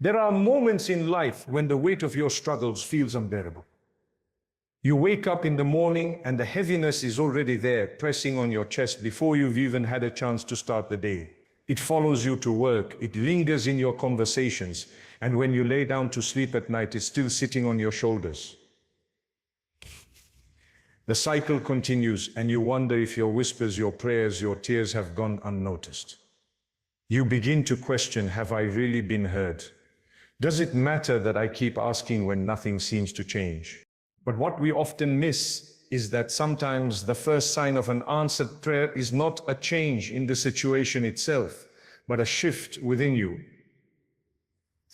There are moments in life when the weight of your struggles feels unbearable. You wake up in the morning and the heaviness is already there, pressing on your chest before you've even had a chance to start the day. It follows you to work, it lingers in your conversations, and when you lay down to sleep at night, it's still sitting on your shoulders. The cycle continues, and you wonder if your whispers, your prayers, your tears have gone unnoticed. You begin to question, have I really been heard? Does it matter that I keep asking when nothing seems to change? But what we often miss is that sometimes the first sign of an answered prayer is not a change in the situation itself, but a shift within you.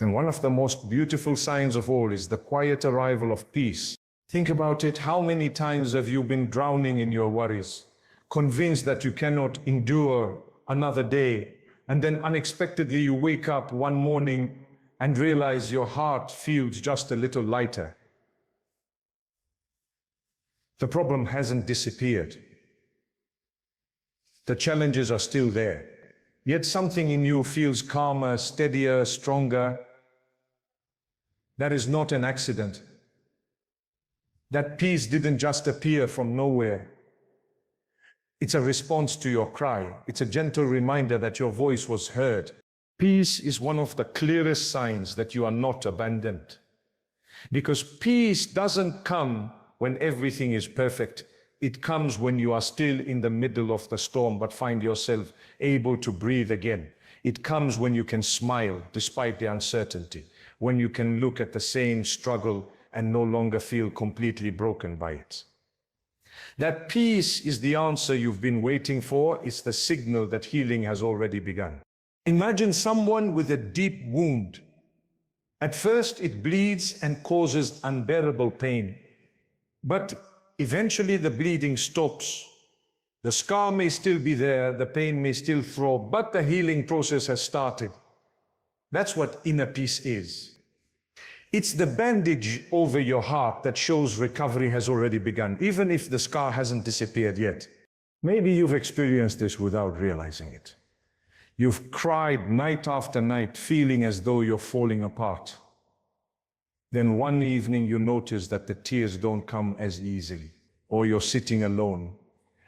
And one of the most beautiful signs of all is the quiet arrival of peace. Think about it. How many times have you been drowning in your worries, convinced that you cannot endure another day, and then unexpectedly you wake up one morning and realize your heart feels just a little lighter? The problem hasn't disappeared. The challenges are still there. Yet something in you feels calmer, steadier, stronger. That is not an accident. That peace didn't just appear from nowhere. It's a response to your cry. It's a gentle reminder that your voice was heard. Peace is one of the clearest signs that you are not abandoned. Because peace doesn't come when everything is perfect. It comes when you are still in the middle of the storm but find yourself able to breathe again. It comes when you can smile despite the uncertainty, when you can look at the same struggle and no longer feel completely broken by it. That peace is the answer you've been waiting for. It's the signal that healing has already begun. Imagine someone with a deep wound. At first it bleeds and causes unbearable pain. But eventually the bleeding stops. The scar may still be there, the pain may still throb, but the healing process has started. That's what inner peace is. It's the bandage over your heart that shows recovery has already begun, even if the scar hasn't disappeared yet. Maybe you've experienced this without realizing it. You've cried night after night, feeling as though you're falling apart. Then one evening you notice that the tears don't come as easily, or you're sitting alone.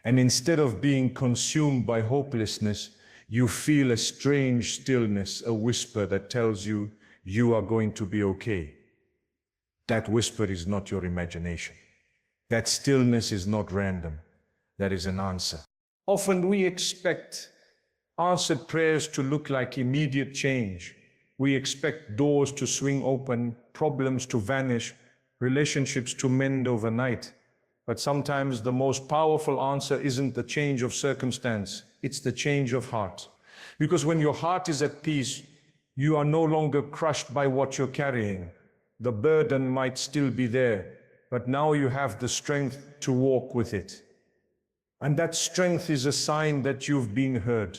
And instead of being consumed by hopelessness, you feel a strange stillness, a whisper that tells you you are going to be okay. That whisper is not your imagination. That stillness is not random. That is an answer. Often we expect answered prayers to look like immediate change. We expect doors to swing open, problems to vanish, relationships to mend overnight. But sometimes the most powerful answer isn't the change of circumstance, it's the change of heart. Because when your heart is at peace, you are no longer crushed by what you're carrying. The burden might still be there, but now you have the strength to walk with it. And that strength is a sign that you've been heard.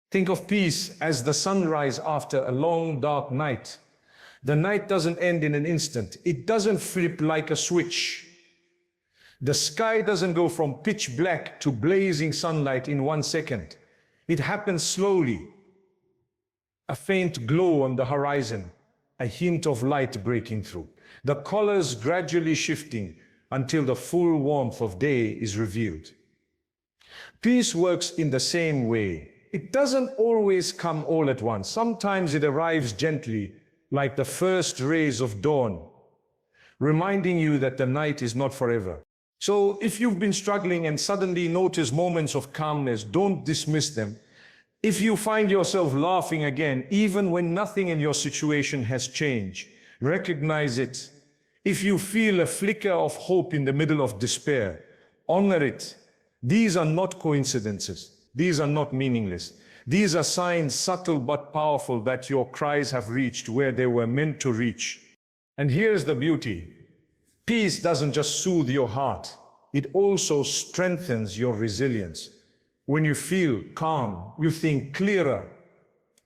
Think of peace as the sunrise after a long, dark night. The night doesn't end in an instant. It doesn't flip like a switch. The sky doesn't go from pitch black to blazing sunlight in 1 second. It happens slowly. A faint glow on the horizon, a hint of light breaking through. The colors gradually shifting until the full warmth of day is revealed. Peace works in the same way. It doesn't always come all at once. Sometimes it arrives gently, like the first rays of dawn, reminding you that the night is not forever. So if you've been struggling and suddenly notice moments of calmness, don't dismiss them. If you find yourself laughing again, even when nothing in your situation has changed, recognize it. If you feel a flicker of hope in the middle of despair, honor it. These are not coincidences. These are not meaningless. These are signs, subtle but powerful, that your cries have reached where they were meant to reach. And here's the beauty. Peace doesn't just soothe your heart. It also strengthens your resilience. When you feel calm, you think clearer.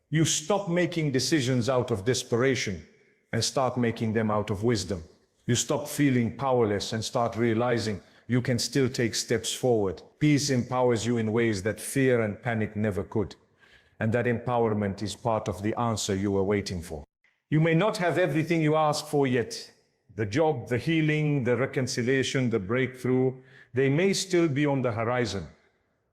You stop making decisions out of desperation and start making them out of wisdom. You stop feeling powerless and start realizing you can still take steps forward. Peace empowers you in ways that fear and panic never could. And that empowerment is part of the answer you were waiting for. You may not have everything you ask for yet. The job, the healing, the reconciliation, the breakthrough, they may still be on the horizon.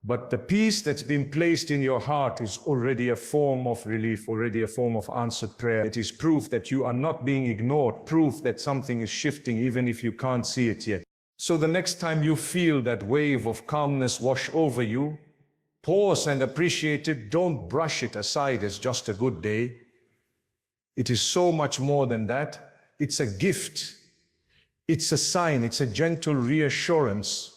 But the peace that's been placed in your heart is already a form of relief, already a form of answered prayer. It is proof that you are not being ignored, proof that something is shifting even if you can't see it yet. So the next time you feel that wave of calmness wash over you, pause and appreciate it. Don't brush it aside as just a good day. It is so much more than that. It's a gift. It's a sign, it's a gentle reassurance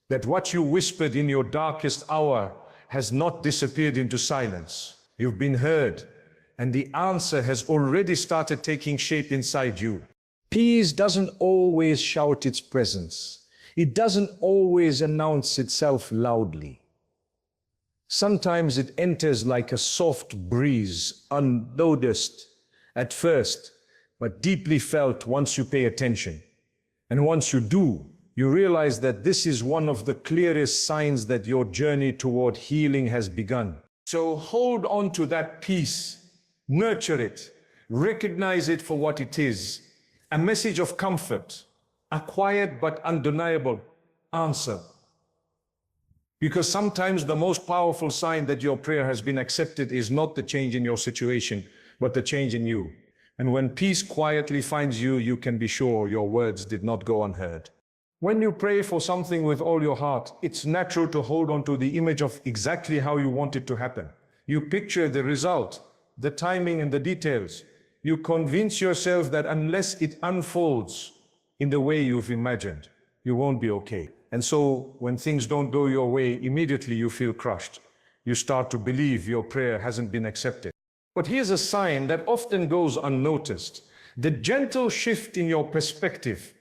that what you whispered in your darkest hour has not disappeared into silence. You've been heard, and the answer has already started taking shape inside you. Peace doesn't always shout its presence. It doesn't always announce itself loudly. Sometimes it enters like a soft breeze, unnoticed at first, but deeply felt once you pay attention. And once you do, you realize that this is one of the clearest signs that your journey toward healing has begun. So hold on to that peace, nurture it, recognize it for what it is, a message of comfort, a quiet but undeniable answer. Because sometimes the most powerful sign that your prayer has been accepted is not the change in your situation, but the change in you. And when peace quietly finds you, you can be sure your words did not go unheard. When you pray for something with all your heart, it's natural to hold on to the image of exactly how you want it to happen. You picture the result, the timing and the details. You convince yourself that unless it unfolds in the way you've imagined, you won't be okay. And so when things don't go your way, immediately you feel crushed. You start to believe your prayer hasn't been accepted. But here's a sign that often goes unnoticed. The gentle shift in your perspective.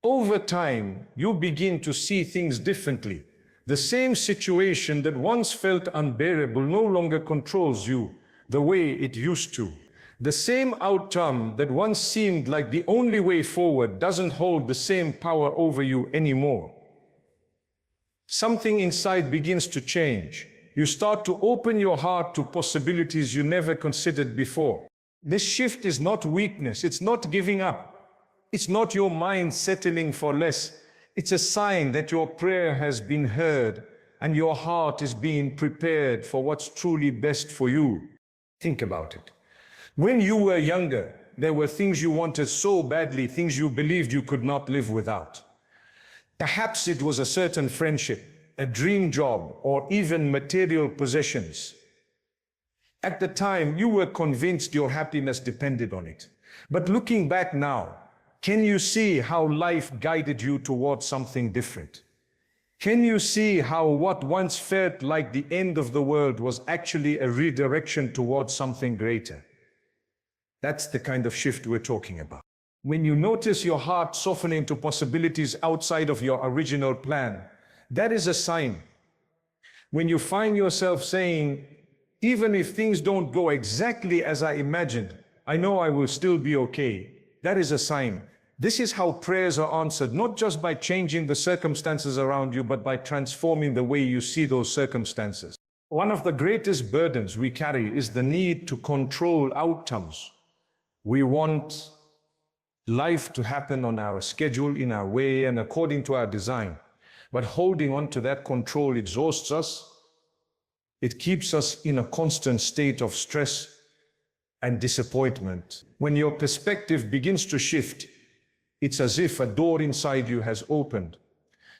Over time, you begin to see things differently. The same situation that once felt unbearable no longer controls you the way it used to. The same outcome that once seemed like the only way forward doesn't hold the same power over you anymore. Something inside begins to change. You start to open your heart to possibilities you never considered before. This shift is not weakness, it's not giving up. It's not your mind settling for less. It's a sign that your prayer has been heard and your heart is being prepared for what's truly best for you. Think about it. When you were younger, there were things you wanted so badly, things you believed you could not live without. Perhaps it was a certain friendship, a dream job, or even material possessions. At the time, you were convinced your happiness depended on it. But looking back now, can you see how life guided you towards something different? Can you see how what once felt like the end of the world was actually a redirection towards something greater? That's the kind of shift we're talking about. When you notice your heart softening to possibilities outside of your original plan, that is a sign. When you find yourself saying, even if things don't go exactly as I imagined, I know I will still be okay. That is a sign. This is how prayers are answered, not just by changing the circumstances around you, but by transforming the way you see those circumstances. One of the greatest burdens we carry is the need to control outcomes. We want life to happen on our schedule, in our way, and according to our design. But holding on to that control exhausts us. It keeps us in a constant state of stress and disappointment. When your perspective begins to shift, it's as if a door inside you has opened.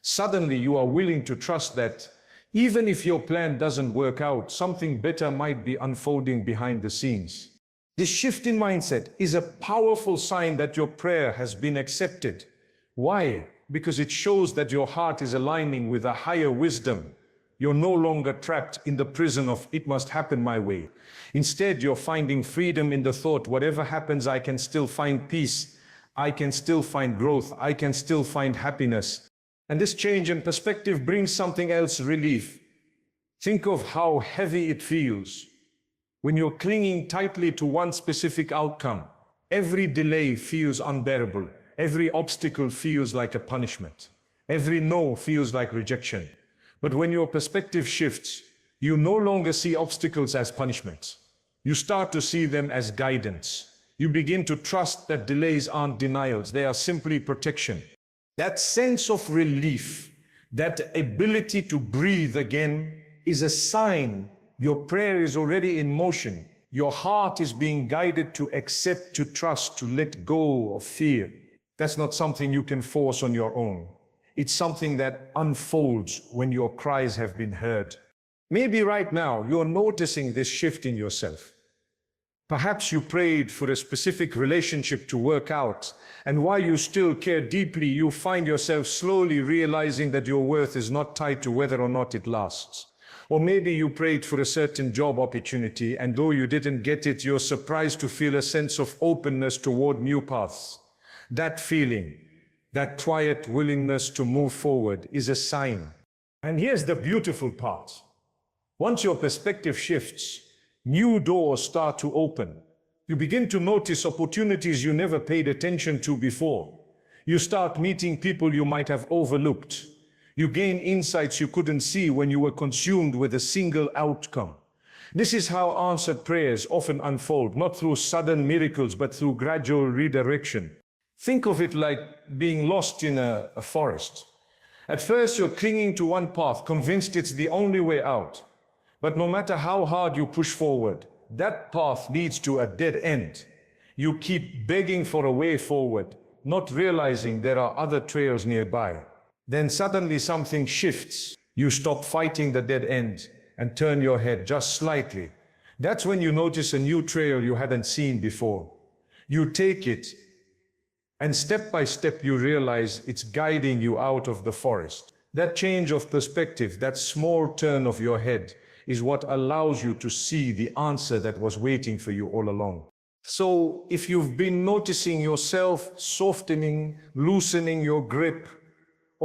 Suddenly you are willing to trust that even if your plan doesn't work out, something better might be unfolding behind the scenes. This shift in mindset is a powerful sign that your prayer has been accepted. Why? Because it shows that your heart is aligning with a higher wisdom. You're no longer trapped in the prison of it must happen my way. Instead, you're finding freedom in the thought, whatever happens, I can still find peace. I can still find growth. I can still find happiness. And this change in perspective brings something else, relief. Think of how heavy it feels when you're clinging tightly to one specific outcome. Every delay feels unbearable. Every obstacle feels like a punishment. Every no feels like rejection. But when your perspective shifts, you no longer see obstacles as punishments. You start to see them as guidance. You begin to trust that delays aren't denials, they are simply protection. That sense of relief, that ability to breathe again, is a sign your prayer is already in motion. Your heart is being guided to accept, to trust, to let go of fear. That's not something you can force on your own. It's something that unfolds when your cries have been heard. Maybe right now you're noticing this shift in yourself. Perhaps you prayed for a specific relationship to work out, and while you still care deeply, you find yourself slowly realizing that your worth is not tied to whether or not it lasts. Or maybe you prayed for a certain job opportunity, and though you didn't get it, you're surprised to feel a sense of openness toward new paths. That feeling, that quiet willingness to move forward, is a sign. And here's the beautiful part. Once your perspective shifts, new doors start to open. You begin to notice opportunities you never paid attention to before. You start meeting people you might have overlooked. You gain insights you couldn't see when you were consumed with a single outcome. This is how answered prayers often unfold, not through sudden miracles, but through gradual redirection. Think of it like being lost in a forest. At first, you're clinging to one path, convinced it's the only way out. But no matter how hard you push forward, that path leads to a dead end. You keep begging for a way forward, not realizing there are other trails nearby. Then suddenly something shifts. You stop fighting the dead end and turn your head just slightly. That's when you notice a new trail you hadn't seen before. You take it, and step by step you realize it's guiding you out of the forest. That change of perspective, that small turn of your head, is what allows you to see the answer that was waiting for you all along. So if you've been noticing yourself softening, loosening your grip,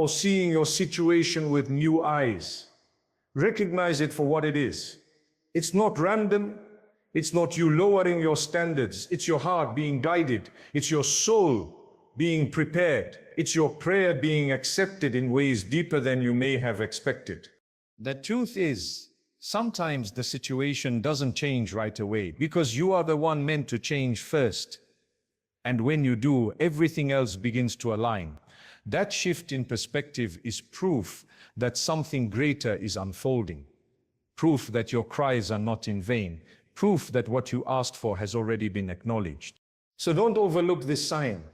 or seeing your situation with new eyes, recognize it for what it is. It's not random. It's not you lowering your standards. It's your heart being guided. It's your soul being prepared. It's your prayer being accepted in ways deeper than you may have expected. The truth is, sometimes the situation doesn't change right away because you are the one meant to change first. And when you do, everything else begins to align. That shift in perspective is proof that something greater is unfolding. Proof that your cries are not in vain. Proof that what you asked for has already been acknowledged. So don't overlook this sign.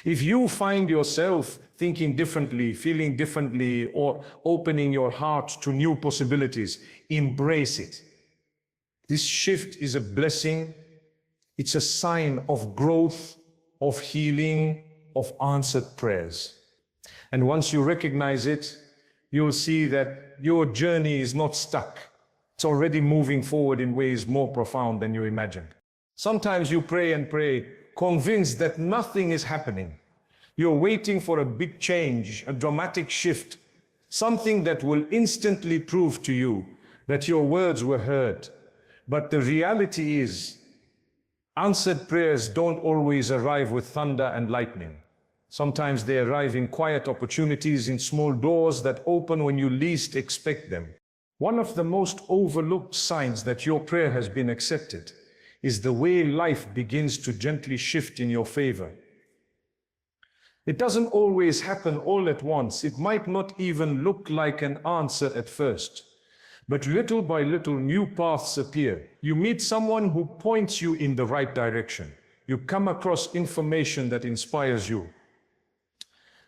If you find yourself thinking differently, feeling differently, or opening your heart to new possibilities, embrace it. This shift is a blessing. It's a sign of growth, of healing, of answered prayers. And once you recognize it, you'll see that your journey is not stuck. It's already moving forward in ways more profound than you imagined. Sometimes you pray and pray, convinced that nothing is happening. You're waiting for a big change, a dramatic shift, something that will instantly prove to you that your words were heard. But the reality is, answered prayers don't always arrive with thunder and lightning. Sometimes they arrive in quiet opportunities, in small doors that open when you least expect them. One of the most overlooked signs that your prayer has been accepted is the way life begins to gently shift in your favor. It doesn't always happen all at once. It might not even look like an answer at first. But little by little, new paths appear. You meet someone who points you in the right direction. You come across information that inspires you.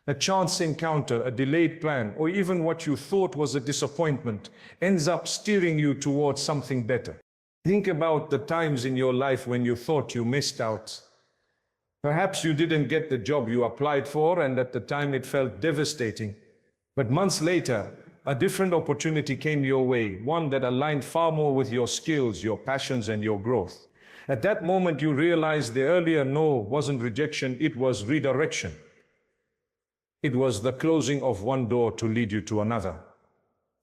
A chance encounter, a delayed plan, or even what you thought was a disappointment ends up steering you towards something better. Think about the times in your life when you thought you missed out. Perhaps you didn't get the job you applied for, and at the time it felt devastating. But months later, a different opportunity came your way, one that aligned far more with your skills, your passions, and your growth. At that moment, you realized the earlier no wasn't rejection, it was redirection. It was the closing of one door to lead you to another.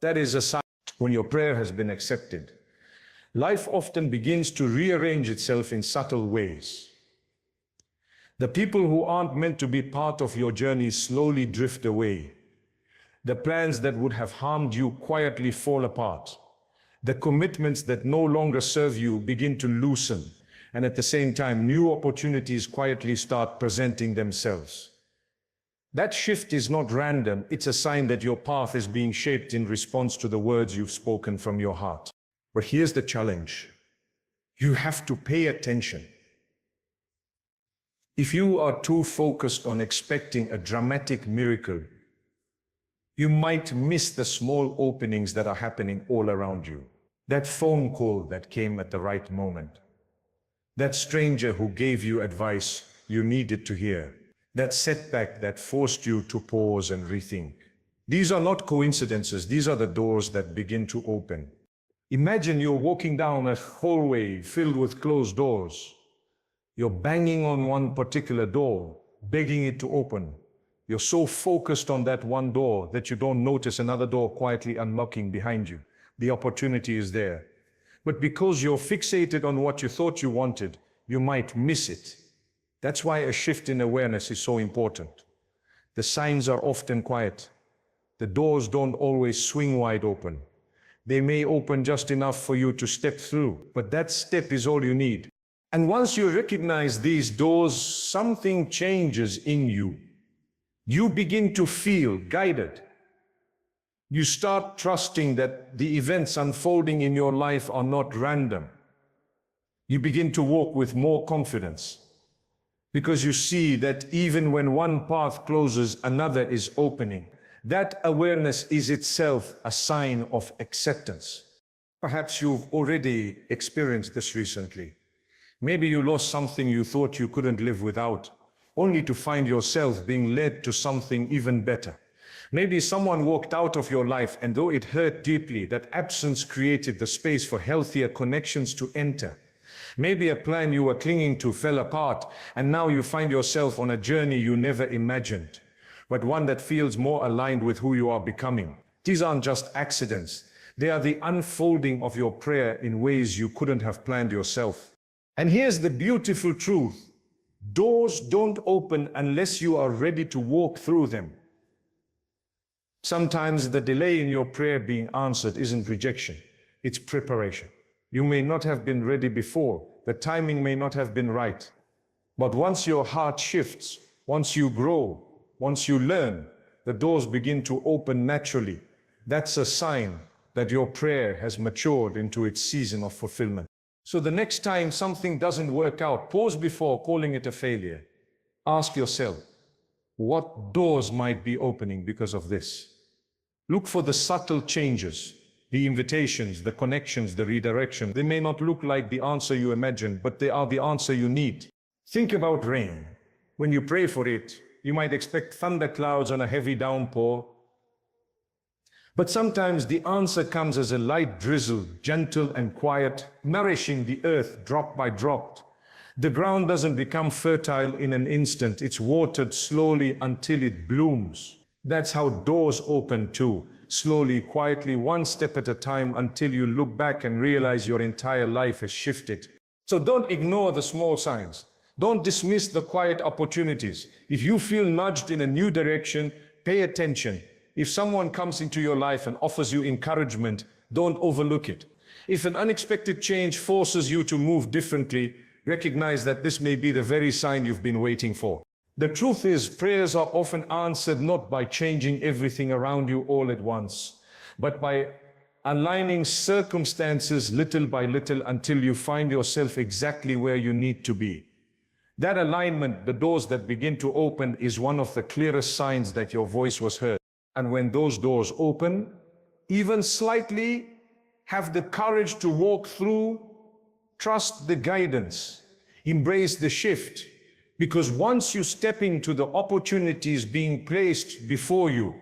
That is a sign when your prayer has been accepted. Life often begins to rearrange itself in subtle ways. The people who aren't meant to be part of your journey slowly drift away. The plans that would have harmed you quietly fall apart. The commitments that no longer serve you begin to loosen. And at the same time, new opportunities quietly start presenting themselves. That shift is not random, it's a sign that your path is being shaped in response to the words you've spoken from your heart. But here's the challenge. You have to pay attention. If you are too focused on expecting a dramatic miracle, you might miss the small openings that are happening all around you. That phone call that came at the right moment. That stranger who gave you advice you needed to hear. That setback that forced you to pause and rethink. These are not coincidences, these are the doors that begin to open. Imagine you're walking down a hallway filled with closed doors. You're banging on one particular door, begging it to open. You're so focused on that one door that you don't notice another door quietly unlocking behind you. The opportunity is there. But because you're fixated on what you thought you wanted, you might miss it. That's why a shift in awareness is so important. The signs are often quiet. The doors don't always swing wide open. They may open just enough for you to step through, but that step is all you need. And once you recognize these doors, something changes in you. You begin to feel guided. You start trusting that the events unfolding in your life are not random. You begin to walk with more confidence because you see that even when one path closes, another is opening. That awareness is itself a sign of acceptance. Perhaps you've already experienced this recently. Maybe you lost something you thought you couldn't live without, only to find yourself being led to something even better. Maybe someone walked out of your life, and though it hurt deeply, that absence created the space for healthier connections to enter. Maybe a plan you were clinging to fell apart, and now you find yourself on a journey you never imagined, but one that feels more aligned with who you are becoming. These aren't just accidents. They are the unfolding of your prayer in ways you couldn't have planned yourself. And here's the beautiful truth. Doors don't open unless you are ready to walk through them. Sometimes the delay in your prayer being answered isn't rejection, it's preparation. You may not have been ready before, the timing may not have been right. But once your heart shifts, once you grow, once you learn, the doors begin to open naturally. That's a sign that your prayer has matured into its season of fulfillment. So the next time something doesn't work out, pause before calling it a failure. Ask yourself, what doors might be opening because of this? Look for the subtle changes, the invitations, the connections, the redirection. They may not look like the answer you imagined, but they are the answer you need. Think about rain. When you pray for it, you might expect thunderclouds and a heavy downpour. But sometimes the answer comes as a light drizzle, gentle and quiet, nourishing the earth drop by drop. The ground doesn't become fertile in an instant. It's watered slowly until it blooms. That's how doors open too, slowly, quietly, one step at a time, until you look back and realize your entire life has shifted. So don't ignore the small signs. Don't dismiss the quiet opportunities. If you feel nudged in a new direction, pay attention. If someone comes into your life and offers you encouragement, don't overlook it. If an unexpected change forces you to move differently, recognize that this may be the very sign you've been waiting for. The truth is, prayers are often answered not by changing everything around you all at once, but by aligning circumstances little by little until you find yourself exactly where you need to be. That alignment, the doors that begin to open, is one of the clearest signs that your voice was heard. And when those doors open, even slightly, have the courage to walk through, trust the guidance, embrace the shift. Because once you step into the opportunities being placed before you,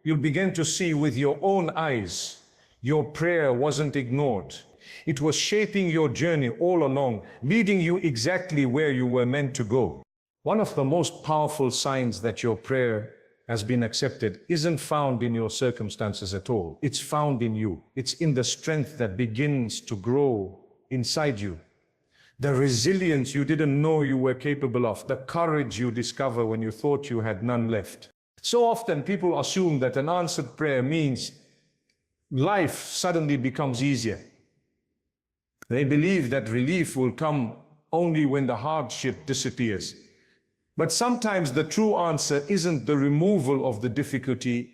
you'll begin to see with your own eyes, your prayer wasn't ignored. It was shaping your journey all along, leading you exactly where you were meant to go. One of the most powerful signs that your prayer has been accepted isn't found in your circumstances at all. It's found in you. It's in the strength that begins to grow inside you. The resilience you didn't know you were capable of. The courage you discover when you thought you had none left. So often people assume that an answered prayer means life suddenly becomes easier. They believe that relief will come only when the hardship disappears. But sometimes the true answer isn't the removal of the difficulty,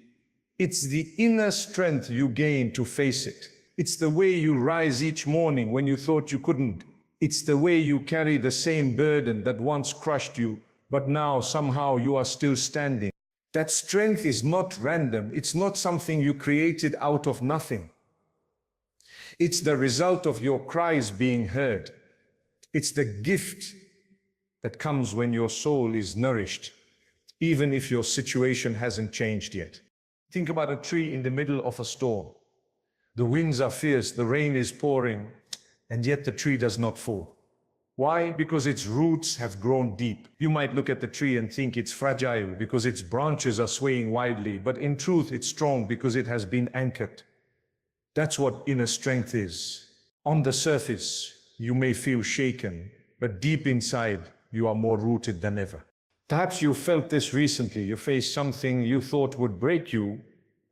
it's the inner strength you gain to face it. It's the way you rise each morning when you thought you couldn't. It's the way you carry the same burden that once crushed you, but now somehow you are still standing. That strength is not random. It's not something you created out of nothing. It's the result of your cries being heard. It's the gift that comes when your soul is nourished, even if your situation hasn't changed yet. Think about a tree in the middle of a storm. The winds are fierce, the rain is pouring, and yet the tree does not fall. Why? Because its roots have grown deep. You might look at the tree and think it's fragile because its branches are swaying wildly, but in truth it's strong because it has been anchored. That's what inner strength is. On the surface, you may feel shaken, but deep inside, you are more rooted than ever. Perhaps you felt this recently. You faced something you thought would break you,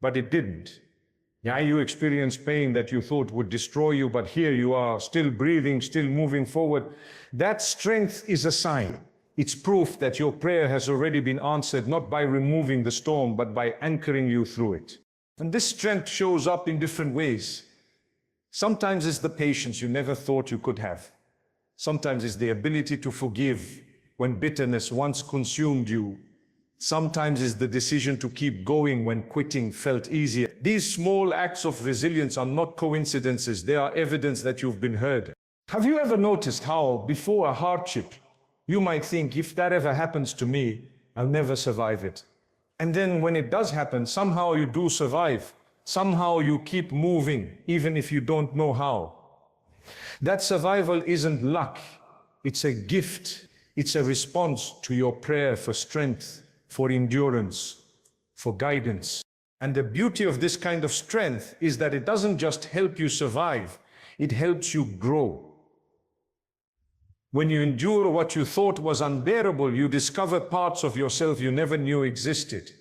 but it didn't. Yeah, you experienced pain that you thought would destroy you, but here you are, still breathing, still moving forward. That strength is a sign. It's proof that your prayer has already been answered, not by removing the storm, but by anchoring you through it. And this strength shows up in different ways. Sometimes it's the patience you never thought you could have. Sometimes it's the ability to forgive when bitterness once consumed you. Sometimes it's the decision to keep going when quitting felt easier. These small acts of resilience are not coincidences. They are evidence that you've been heard. Have you ever noticed how, before a hardship, you might think, if that ever happens to me, I'll never survive it. And then when it does happen, somehow you do survive. Somehow you keep moving, even if you don't know how. That survival isn't luck. It's a gift. It's a response to your prayer for strength, for endurance, for guidance. And the beauty of this kind of strength is that it doesn't just help you survive, it helps you grow. When you endure what you thought was unbearable, you discover parts of yourself you never knew existed.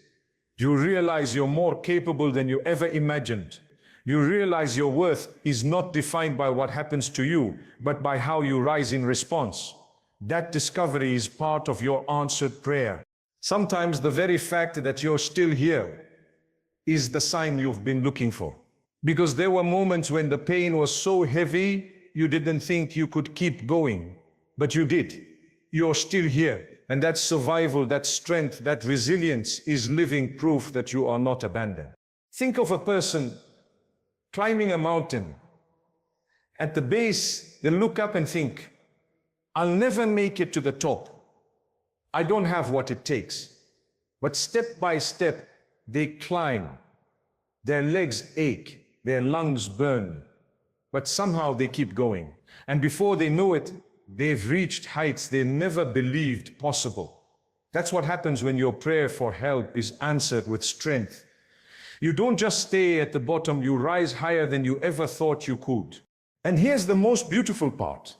You realize you're more capable than you ever imagined. You realize your worth is not defined by what happens to you, but by how you rise in response. That discovery is part of your answered prayer. Sometimes the very fact that you're still here is the sign you've been looking for. Because there were moments when the pain was so heavy, you didn't think you could keep going. But you did. You're still here. And that survival, that strength, that resilience is living proof that you are not abandoned. Think of a person climbing a mountain. At the base, they look up and think, I'll never make it to the top. I don't have what it takes. But step by step, they climb. Their legs ache, their lungs burn. But somehow they keep going. And before they know it, they've reached heights they never believed possible. That's what happens when your prayer for help is answered with strength. You don't just stay at the bottom, you rise higher than you ever thought you could. And here's the most beautiful part.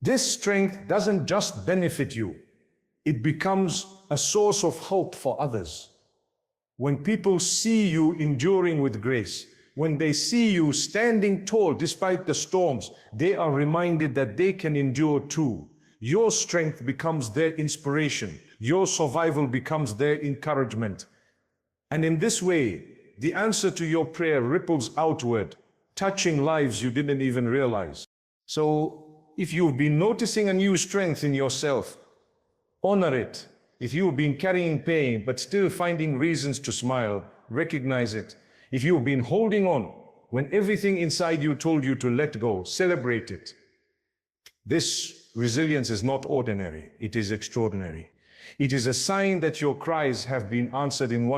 This strength doesn't just benefit you, it becomes a source of hope for others. When people see you enduring with grace, when they see you standing tall despite the storms, they are reminded that they can endure too. Your strength becomes their inspiration. Your survival becomes their encouragement. And in this way, the answer to your prayer ripples outward, touching lives you didn't even realize. So, if you've been noticing a new strength in yourself, honor it. If you've been carrying pain but still finding reasons to smile, recognize it. If you've been holding on when everything inside you told you to let go, celebrate it. This resilience is not ordinary, it is extraordinary. It is a sign that your cries have been answered in one